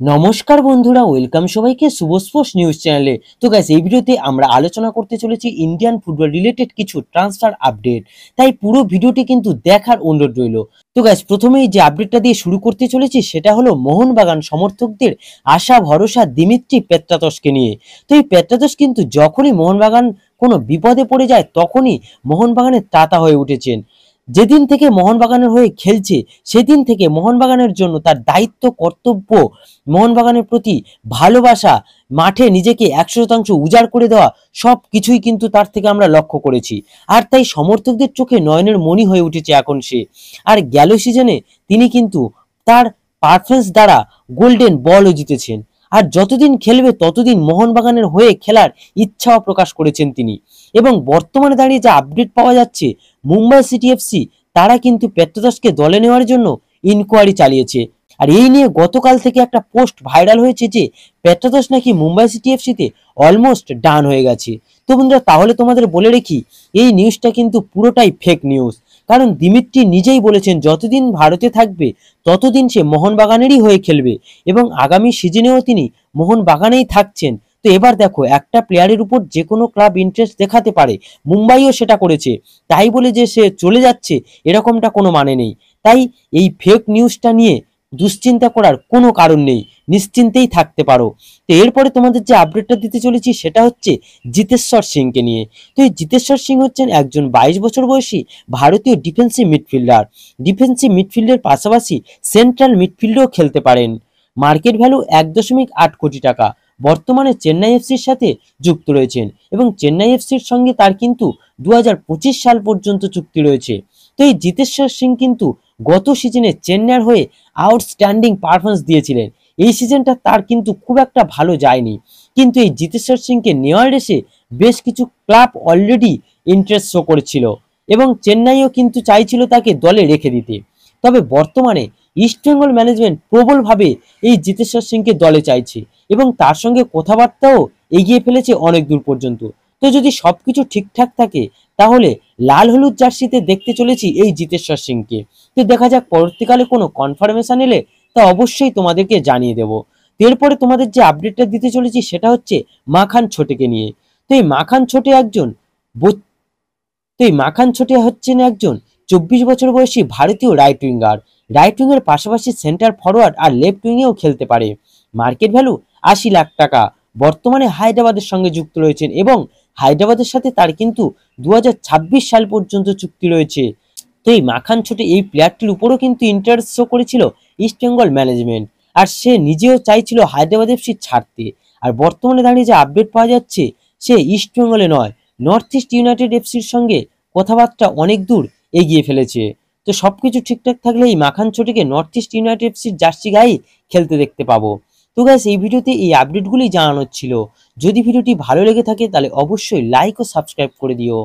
নমস্কার বন্ধুরা, ওয়েলকাম সবাইকে শুভ স্পোর্টস নিউজ চ্যানেলে। তো গাইস, এই ভিডিওতে আমরা আলোচনা করতে চলেছি ইন্ডিয়ান ফুটবল রিলেটেড কিছু ট্রান্সফার আপডেট। তাই পুরো ভিডিওটি কিন্তু দেখার অনুরোধ রইল। তো গাইস, প্রথমেই যে আপডেটটা দিয়ে শুরু করতে চলেছি সেটা হলো মোহনবাগান সমর্থকদের আশা ভরসা দিমিত্রি পেত্রাতসকে নিয়ে। তো এই পেত্রাতস কিন্তু যখনই মোহনবাগান কোনো বিপদে পড়ে যায় তখনই মোহনবাগানের তাতা হয়ে উঠেছেন। যেদিন থেকে মোহনবাগানের হয়ে খেলছে সেদিন থেকে মোহনবাগানের জন্য তার দায়িত্ব কর্তব্য, মোহনবাগানের প্রতি ভালোবাসা, মাঠে নিজেকে 100% উজাড় করে দেওয়া, সব কিছুই কিন্তু তার থেকে আমরা লক্ষ্য করেছি। আর তাই সমর্থকদের চোখে নয়নের মণি হয়ে উঠেছে এখন সে। আর গেল সিজনে তিনি কিন্তু তার পারফরমেন্স দ্বারা গোল্ডেন বলও জিতেছেন। আর যতদিন খেলবে ততদিন মোহনবাগানের হয়ে খেলার ইচ্ছাও প্রকাশ করেছেন তিনি। এবং বর্তমানে দাঁড়িয়ে যে আপডেট পাওয়া যাচ্ছে, মুম্বাই সিটি এফসি তারা কিন্তু পেত্রাতসকে দলে নেওয়ার জন্য ইনকোয়ারি চালিয়েছে। আর এই নিয়ে গতকাল থেকে একটা পোস্ট ভাইরাল হয়েছে যে পেত্রাতস নাকি মুম্বাই সিটি এফসিতে অলমোস্ট ডান হয়ে গেছে। তো বন্ধুরা, তাহলে তোমাদের বলে রেখি, এই নিউজটা কিন্তু পুরোটাই ফেক নিউজ। কারণ দিমিত্রি নিজেই বলেছেন যতদিন ভারতে থাকবে ততদিন সে মোহনবাগানেরই হয়ে খেলবে এবং আগামী সিজনেও তিনি মোহনবাগানেই থাকছেন। তো এবার দেখো, একটা প্লেয়ারের উপর যে কোনো ক্লাব ইন্টারেস্ট দেখাতে পারে, মুম্বাইও সেটা করেছে। তাই বলে যে সে চলে যাচ্ছে এরকমটা কোনো মানে নেই। তাই এই ফেক নিউজটা নিয়ে দুশ্চিন্তা করার কোনো কারণ নেই, নিশ্চিন্তেই থাকতে পারো। তো এরপরে তোমাদের যে আপডেটটা দিতে চলেছি সেটা হচ্ছে জিতেশ্বর সিংকে নিয়ে। তো এই জিতেশ্বর সিং হচ্ছেন একজন 22 বছর বয়সী ভারতীয় ডিফেন্সিভ মিডফিল্ডার। ডিফেন্সিভ মিডফিল্ডের পাশাপাশি সেন্ট্রাল মিডফিল্ডেও খেলতে পারেন। মার্কেট ভ্যালু 1.8 কোটি টাকা। বর্তমানে চেন্নাই এফসির সাথে যুক্ত রয়েছেন এবং চেন্নাই এফসির সঙ্গে তার কিন্তু 2025 সাল পর্যন্ত চুক্তি রয়েছে। তো এই জিতেশ্বর সিং কিন্তু গত সিজনে চেন্নাইয়ের হয়ে আউটস্ট্যান্ডিং পারফরমেন্স দিয়েছিলেন। এই সিজনটা তার কিন্তু খুব একটা ভালো যায়নি, কিন্তু এই জিতেশ্বর সিংকে নেওয়ার রেসে বেশ কিছু ক্লাব অলরেডি ইন্টারেস্ট শো করেছিল এবং চেন্নাইও কিন্তু চাইছিল তাকে দলে রেখে দিতে। তবে বর্তমানে ইস্টবেঙ্গল ম্যানেজমেন্ট প্রবলভাবে এই জিতেশ্বর সিংকে দলে চাইছে এবং তার সঙ্গে কথাবার্তাও এগিয়ে ফেলেছে অনেক দূর পর্যন্ত। তো যদি সবকিছু ঠিকঠাক থাকে তাহলে লাল হলুদ জার্সিতে দেখতে চলেছি এই জিতেশ্বর সিংকে। তো দেখা যাক পরবর্তীকালে কোনো কনফার্মেশন এলে তা অবশ্যই তোমাদেরকে জানিয়ে দেবো। এরপরে তোমাদের যে আপডেটটা দিতে চলেছি সেটা হচ্ছে মাখান ছোটেকে নিয়ে। তো এই মাখান ছোটে একজন তো এই মাখান ছোটে হচ্ছেন একজন 24 বছর বয়সী ভারতীয় রাইট উইঙ্গার। রাইট উইংয়ের পাশাপাশি সেন্টার ফরওয়ার্ড আর লেফট উইংয়েও খেলতে পারে। মার্কেট ভ্যালু 80 লাখ টাকা। বর্তমানে হায়দ্রাবাদের সঙ্গে যুক্ত রয়েছেন এবং হায়দ্রাবাদের সাথে তার কিন্তু 2026 সাল পর্যন্ত চুক্তি রয়েছে। তো এই মাখান ছোটে এই প্লেয়ারটির উপরও কিন্তু ইন্টারেস্ট শো করেছিল ইস্টবেঙ্গল ম্যানেজমেন্ট। আর সে নিজেও চাইছিল হায়দ্রাবাদ এফসি ছাড়তে। আর বর্তমানে দাঁড়িয়ে যে আপডেট পাওয়া যাচ্ছে, সে ইস্টবেঙ্গলে নয়, নর্থ ইস্ট ইউনাইটেড এফসির সঙ্গে কথাবার্তা অনেক দূর এগিয়ে ফেলেছে। তো সবকিছু ঠিকঠাক থাকলে এই মাখান ছোটিকে নর্থ ইস্ট ইউনাইটেড এফসির জার্সি গায়ে খেলতে দেখতে পাবো। তো গাইস, এই ভিডিওতে এই আপডেটগুলি জানানোর ছিল। যদি ভিডিওটি ভালো লেগে থাকে তাহলে অবশ্যই লাইক ও সাবস্ক্রাইব করে দিও।